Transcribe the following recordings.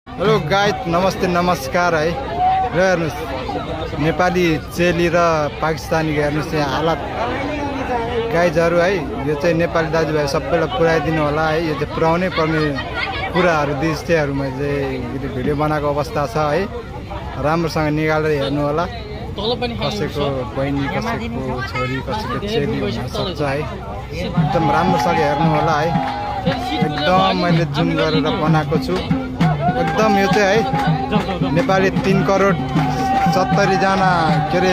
hello guys नमस्ते नमस्कार है र हेर्नुहोस् नेपाली चेली र पाकिस्तानीको हेर्नुहोस् यहाँ हालत गाइजहरू है यो चाहिँ नेपाली दाजुभाइ सबैलाई पुऱ्याइदिनु होला है यो चाहिँ पुऱ्याउनै पर्ने कुराहरू दृश्यहरू मैले भिडियो बनाएको अवस्था छ है राम्रोसँग निकालेर हेर्नु होला कसैको बहिनी कसैको छोरी कसैको चेली हुनसक्छ है एकदम राम्रोसँग हेर्नु होला है एकदम मैले जुम गरेर बनाएको छु एकदम यो चाहिँ है नेपाली 3 करोड 70 जना के अरे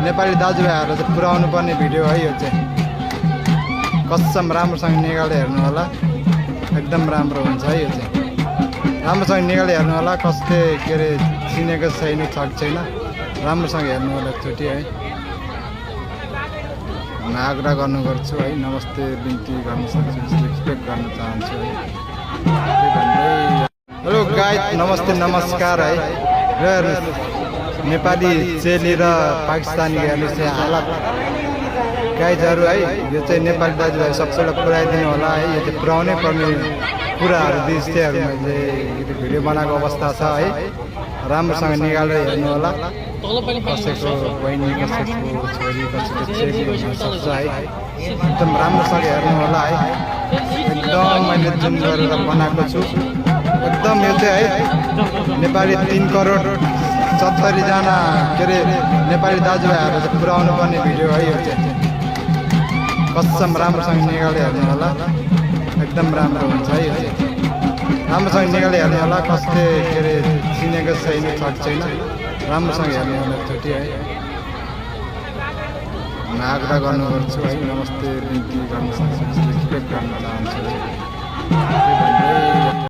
नेपाली दाजुभाइहरूलाई चाहिँ पुऱ्याउनु पर्ने भिडियो है यो चाहिँ कसम राम्रोसँग निकालेर हेर्नु होला एकदम राम्रो हुन्छ है यो चाहिँ राम्रोसँग निकालेर हेर्नु होला कसले के अरे चिनेको छैन छ छैन राम्रोसँग हेर्नु होला एकचोटि है म आग्रह गर्नु गर्छु है नमस्ते बिन्ती गर्न सक्छु एक्सपेक्ट गर्न चाहन्छु है हेलो गाइज नमस्ते नमस्कार है र हेर्नुहोस् नेपाली चेली र पाकिस्तानीको हेर्नुहोस् यहाँ हालत गाइजहरू है यो चाहिँ नेपाली दाजुभाइ सबैलाई पुऱ्याइदिनु होला है यो चाहिँ पुऱ्याउनै पर्ने कुराहरू दृश्यहरू मैले भिडियो बनाएको अवस्था छ है राम्रोसँग निकालेर हेर्नु होला कसैको बहिनी कसैको छोरी कसैको चेली हुनसक्छ है एकदम राम्रोसँग हेर्नु होला है एकदम मैले जुम गरेर बनाएको छु एकदम यो चाहिँ है नेपाली 3 करोड 70 जना के अरे नेपाली दाजुभाइहरूलाई चाहिँ पुऱ्याउनु पर्ने भिडियो है यो चाहिँ कसम राम्रोसँग निकालेर हेर्नु होला एकदम राम्रो हुन्छ है यो चाहिँ राम्रोसँग निकालेर हेर्नु होला कसले के अरे चिनेको छैन छ छैन राम्रोसँग हेर्नु होला एकचोटि है म आग्रह गर्नु गर्छु है नमस्ते बिन्ती गर्न सक्छु एक्सपेक्ट गर्न चाहन्छु है